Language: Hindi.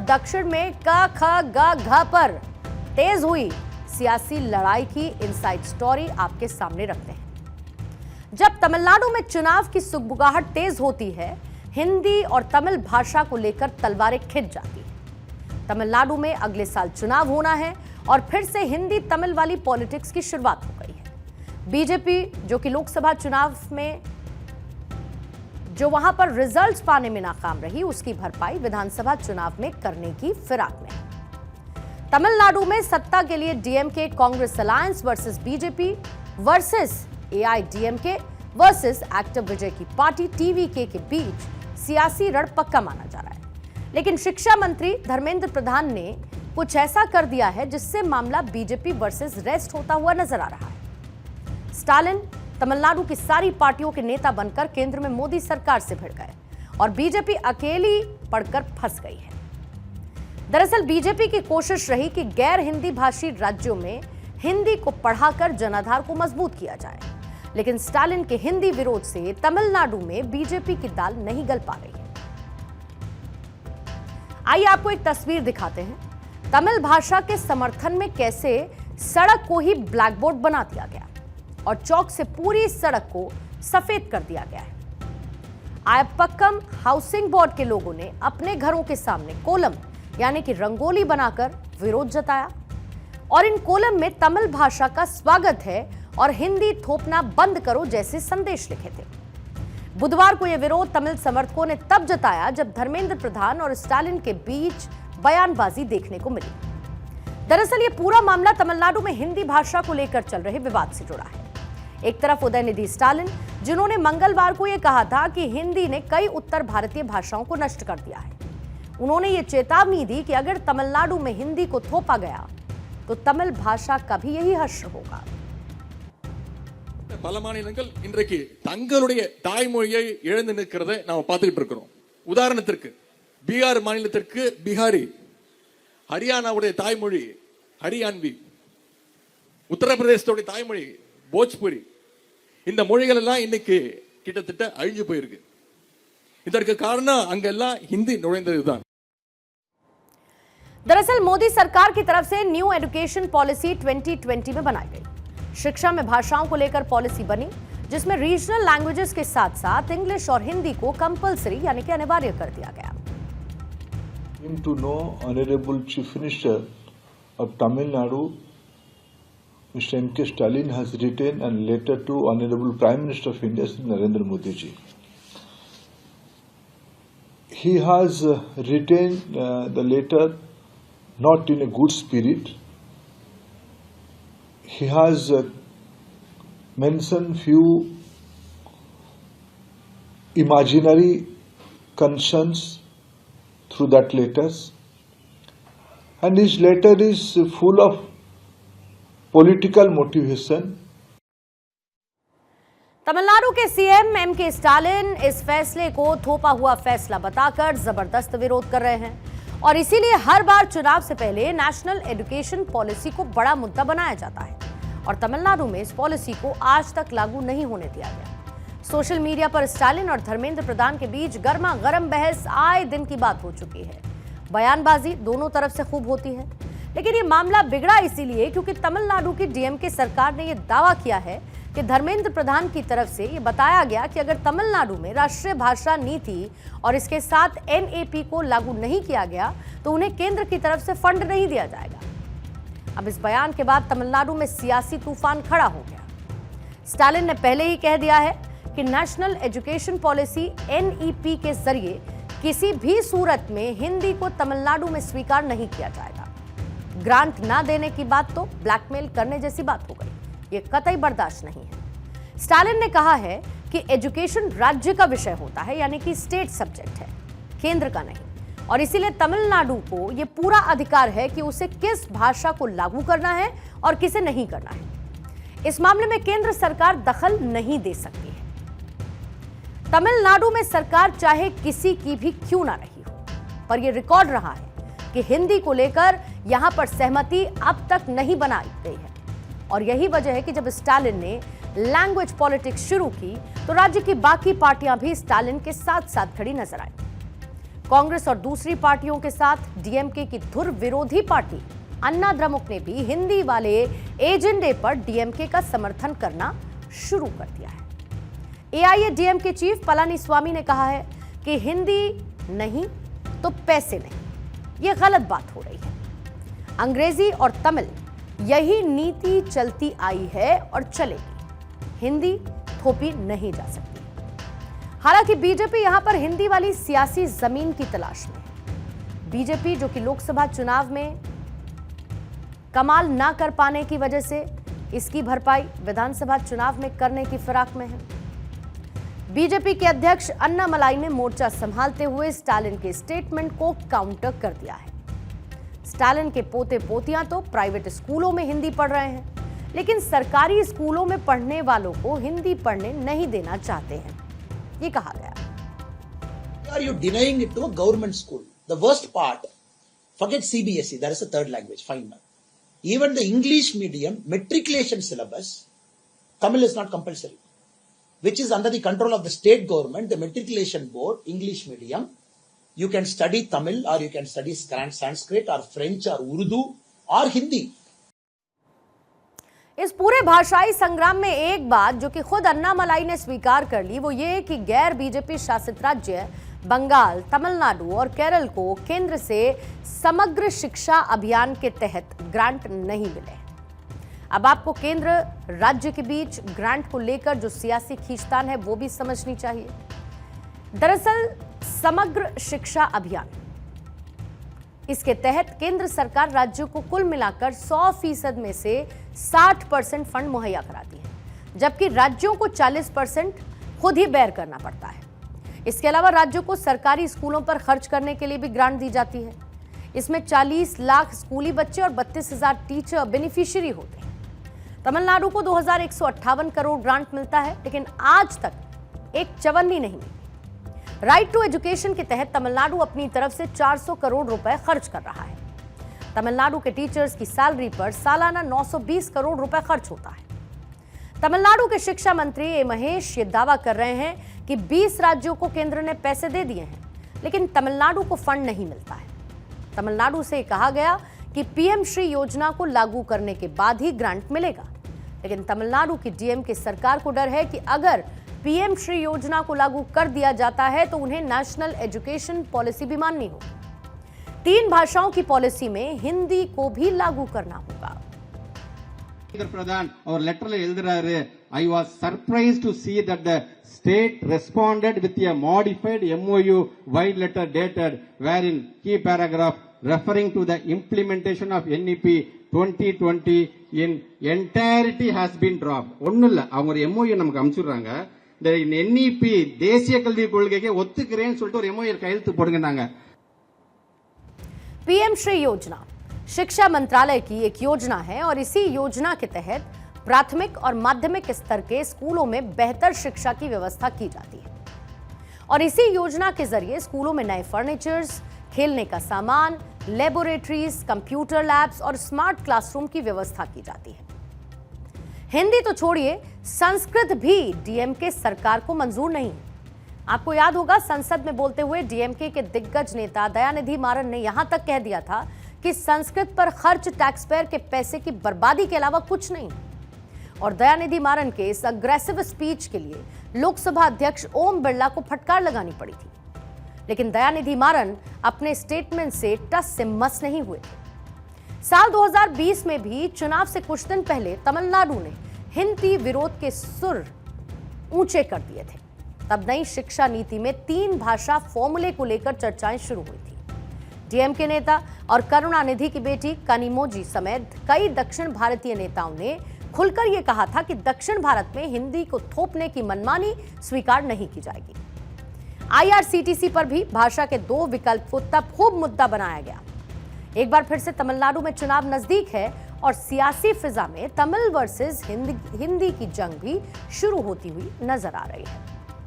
दक्षिण में क ख ग घ पर तेज हुई सियासी लड़ाई की इनसाइड स्टोरी आपके सामने रखते हैं। जब तमिलनाडु में चुनाव की सुगबुगाहट तेज होती है, हिंदी और तमिल भाषा को लेकर तलवारें खिंच जाती हैं। तमिलनाडु में अगले साल चुनाव होना है और फिर से हिंदी तमिल वाली पॉलिटिक्स की शुरुआत हो गई है। बीजेपी जो कि लोकसभा चुनाव में जो वहां पर रिजल्ट्स पाने में नाकाम रही, उसकी भरपाई विधानसभा चुनाव में करने की फिराक में है। तमिलनाडु में सत्ता के लिए DMK Congress alliance versus BJP versus AIADMK versus actor Vijay की पार्टी टीवीके के बीच सियासी रण पक्का माना जा रहा है। लेकिन शिक्षा मंत्री धर्मेंद्र प्रधान ने कुछ ऐसा कर दिया है जिससे मामला बीजेपी वर्सेस रेस्ट होता हुआ नजर आ रहा है। स्टालिन तमिलनाडु की सारी पार्टियों के नेता बनकर केंद्र में मोदी सरकार से भिड़ गए और बीजेपी अकेली पड़कर फंस गई है। दरअसल बीजेपी की कोशिश रही कि गैर हिंदी भाषी राज्यों में हिंदी को बढ़ाकर जनाधार को मजबूत किया जाए, लेकिन स्टालिन के हिंदी विरोध से तमिलनाडु में बीजेपी की दाल नहीं गल पा रही है। आइए आपको एक तस्वीर दिखाते हैं। तमिल भाषा के समर्थन में कैसे सड़क को ही ब्लैक बोर्ड बना दिया गया और चौक से पूरी सड़क को सफेद कर दिया गया है। आयपक्कम हाउसिंग बोर्ड के लोगों ने अपने घरों के सामने कोलम यानी कि रंगोली बनाकर विरोध जताया और इन कोलम में तमिल भाषा का स्वागत है और हिंदी थोपना बंद करो जैसे संदेश लिखे थे। बुधवार को यह विरोध तमिल समर्थकों ने तब जताया जब धर्मेंद्र प्रधान और स्टालिन के बीच बयानबाजी देखने को मिली। दरअसल यह पूरा मामला तमिलनाडु में हिंदी भाषा को लेकर चल रहे विवाद से जुड़ा है। एक तरफ उदयनिधि स्टालिन, जिन्होंने मंगलवार को यह कहा था कि हिंदी ने कई उत्तर भारतीय भाषाओं को नष्ट कर दिया है। उन्होंने ये चेतावनी दी कि अगर तमिलनाडु में हिंदी को थोपा गया तो तमिल भाषा का भी यही हश्र होगा। பல மாநிலங்கள் இன்றைக்கு தங்களுடைய தாய்மொழியை இழந்து நிற்கிறதை நாம பார்த்துக்கிட்டு இருக்கிறோம். உதாரணத்திற்கு பீகார் மாநிலத்திற்கு பிகாரி, ஹரியானாவுடைய தாய்மொழி ஹரியான்வி, உத்தரப்பிரதேசத்துடைய தாய்மொழி போஜ்புரி, இந்த மொழிகள் எல்லாம் இன்னைக்கு கிட்டத்தட்ட அழிஞ்சு போயிருக்கு. இதற்கு காரணம் அங்கெல்லாம் हिंदी நுழைந்ததுதான்। दरअसल मोदी सरकार की तरफ से न्यू एजुकेशन पॉलिसी 2020 में बनाई गई। शिक्षा में भाषाओं को लेकर पॉलिसी बनी जिसमें रीजनल लैंग्वेजेस के साथ साथ इंग्लिश और हिंदी को कंपलसरी यानी कि अनिवार्य कर दिया गया। To know Honorable Chief Minister of Tamil Nadu, Mr. M.K. Stalin has written a letter to Honorable Prime Minister of India, Narendra Modi ji. He has written the letter not in a good spirit. He has mentioned few imaginary concerns through that letters, and his letter is full of political motivation. Tamil Nadu के सीएम एमके स्टालिन इस फैसले को थोपा हुआ फैसला बताकर जबरदस्त विरोध कर रहे हैं और इसीलिए हर बार चुनाव से पहले नेशनल एजुकेशन पॉलिसी को बड़ा मुद्दा बनाया जाता है और तमिलनाडु में इस पॉलिसी को आज तक लागू नहीं होने दिया गया। सोशल मीडिया पर स्टालिन और धर्मेंद्र प्रधान के बीच गर्मा गर्म बहस आए दिन की बात हो चुकी है। बयानबाजी दोनों तरफ से खूब होती है, लेकिन ये मामला बिगड़ा इसीलिए क्योंकि तमिलनाडु की डीएमके सरकार ने यह दावा किया है कि धर्मेंद्र प्रधान की तरफ से ये बताया गया कि अगर तमिलनाडु में राष्ट्रीय भाषा नीति और इसके साथ एनएपी को लागू नहीं किया गया तो उन्हें केंद्र की तरफ से फंड नहीं दिया जाएगा। अब इस बयान के बाद तमिलनाडु में सियासी तूफान खड़ा हो गया। स्टालिन ने पहले ही कह दिया है कि नेशनल एजुकेशन पॉलिसी एनईपी के जरिए किसी भी सूरत में हिंदी को तमिलनाडु में स्वीकार नहीं किया जाएगा। ग्रांट ना देने की बात तो ब्लैकमेल करने जैसी बात हो गई, ये कतई बर्दाश्त नहीं है। स्टालिन ने कहा है कि एजुकेशन राज्य का विषय होता है, यानी कि स्टेट सब्जेक्ट है, केंद्र का नहीं, और इसीलिए तमिलनाडु को यह पूरा अधिकार है कि उसे किस भाषा को लागू करना है और किसे नहीं करना है। इस मामले में केंद्र सरकार दखल नहीं दे सकती है। तमिलनाडु में सरकार चाहे किसी की भी क्यों ना रही हो, पर यह रिकॉर्ड रहा है कि हिंदी को लेकर यहां पर सहमति अब तक नहीं बनाई गई है और यही वजह है कि जब स्टालिन ने लैंग्वेज पॉलिटिक्स शुरू की तो राज्य की बाकी पार्टियां भी स्टालिन के साथ साथ खड़ी नजर आई। कांग्रेस और दूसरी पार्टियों के साथ डीएमके की धुर विरोधी पार्टी अन्ना द्रमुक ने भी हिंदी वाले एजेंडे पर डीएमके का समर्थन करना शुरू कर दिया है। एआईएडीएमके चीफ पलानीस्वामी ने कहा है कि हिंदी नहीं तो पैसे नहीं, यह गलत बात हो रही है। अंग्रेजी और तमिल यही नीति चलती आई है और चलेगी, हिंदी थोपी नहीं जा सकती। हालांकि बीजेपी यहां पर हिंदी वाली सियासी जमीन की तलाश में है। बीजेपी जो कि लोकसभा चुनाव में कमाल ना कर पाने की वजह से इसकी भरपाई विधानसभा चुनाव में करने की फिराक में है। बीजेपी के अध्यक्ष अन्नामलाई ने मोर्चा संभालते हुए स्टालिन के स्टेटमेंट को काउंटर कर दिया है। स्टालिन के पोते पोतियां तो प्राइवेट स्कूलों में हिंदी पढ़ रहे हैं, लेकिन सरकारी स्कूलों में पढ़ने वालों को हिंदी पढ़ने नहीं देना चाहते हैं, ये कहा गया। Are you denying it to a government school? The worst part, forget CBSE, that is a third language, fine now. Even the English medium matriculation syllabus, Tamil is not compulsory, which is under the control of the state government, the matriculation board, English medium. You can study Tamil or you can study Sanskrit or French or Urdu or Hindi. इस पूरे भाषाई संग्राम में एक बात जो कि खुद अन्नामलाई ने स्वीकार कर ली, वो ये कि गैर बीजेपी शासित राज्य बंगाल, तमिलनाडु और केरल को केंद्र से समग्र शिक्षा अभियान के तहत ग्रांट नहीं मिले। अब आपको केंद्र राज्य के बीच ग्रांट को लेकर जो सियासी खींचतान है वो भी समझनी चाहिए। दरअसल समग्र शिक्षा अभियान, इसके तहत केंद्र सरकार राज्यों को कुल मिलाकर 100% में से 60% फंड मुहैया कराती है, जबकि राज्यों को 40% खुद ही बेयर करना पड़ता है। इसके अलावा राज्यों को सरकारी स्कूलों पर खर्च करने के लिए भी ग्रांट दी जाती है। इसमें 40 लाख स्कूली बच्चे और 32,000 टीचर बेनिफिशियरी होते हैं। तमिलनाडु को 2,158 करोड़ ग्रांट मिलता है, लेकिन आज तक एक चवन्नी नहीं मिली। राइट टू एजुकेशन के तहत तमिलनाडु अपनी तरफ से 400 करोड़ रुपए खर्च कर रहा है। तमिलनाडु के टीचर्स की सैलरी पर सालाना 920 करोड़ रुपए खर्च होता है। तमिलनाडु के शिक्षा मंत्री ए महेश ये दावा कर रहे हैं कि 20 राज्यों को केंद्र ने पैसे दे दिए हैं, लेकिन तमिलनाडु को फंड नहीं मिलता है। तमिलनाडु से कहा गया कि पीएम श्री योजना को लागू करने के बाद ही ग्रांट मिलेगा, लेकिन तमिलनाडु की डीएमके सरकार को डर है कि अगर पीएम श्री योजना को लागू कर दिया जाता है तो उन्हें नेशनल एजुकेशन पॉलिसी भी माननी होगी। 3 भाषाओं की पॉलिसी में हिंदी को भी लागू करना होगा। Pradhan, our letter எழுதுறாரு, I was surprised to see that the state responded with a modified MOU wide letter dated wherein key paragraph referring to the implementation of NEP 2020 in entirety has been dropped. ஒண்ணும் இல்ல, அவங்க ஒரு MOU நமக்கு அனுப்பிச்சுடுறாங்க. இந்த NEP தேசிய கல்வி கொள்கைக்கு ஒத்துக்கிறேன்னு சொல்லிட்டு ஒரு MOU கையெழுத்து போடுங்கன்னாங்க। पीएम श्री योजना शिक्षा मंत्रालय की एक योजना है और इसी योजना के तहत प्राथमिक और माध्यमिक स्तर के स्कूलों में बेहतर शिक्षा की व्यवस्था की जाती है और इसी योजना के जरिए स्कूलों में नए फर्नीचर्स, खेलने का सामान, लेबोरेटरीज, कंप्यूटर लैब्स और स्मार्ट क्लासरूम की व्यवस्था की जाती है। हिंदी तो छोड़िए, संस्कृत भी डीएमके सरकार को मंजूर नहीं है। आपको याद होगा, संसद में बोलते हुए डीएमके के दिग्गज नेता दयानिधि मारन ने यहां तक कह दिया था कि संस्कृत पर खर्च टैक्सपेयर के पैसे की बर्बादी के अलावा कुछ नहीं। और दयानिधि मारन के इस अग्रेसिव स्पीच के लिए लोकसभा अध्यक्ष ओम बिरला को फटकार लगानी पड़ी थी, लेकिन दयानिधि मारन अपने स्टेटमेंट से टस से मस नहीं हुए थे। साल 2020 में भी चुनाव से कुछ दिन पहले तमिलनाडु ने हिंदी विरोध के सुर ऊंचे कर दिए थे। तब नई शिक्षा नीति में 3 भाषा फॉर्मूले को लेकर चर्चाएं शुरू हुई थी। डीएमके नेता और करुणानिधि की बेटी कनिमोजी समेत कई दक्षिण भारतीय नेताओं ने खुलकर यह कहा था कि दक्षिण भारत में हिंदी को थोपने की मनमानी स्वीकार नहीं की जाएगी। आईआरसीटीसी पर भी भाषा के 2 विकल्प को तब खूब मुद्दा बनाया गया। एक बार फिर से तमिलनाडु में चुनाव नजदीक है और सियासी फिजा में तमिल वर्सेस हिंदी की जंग भी शुरू होती हुई नजर आ रही है।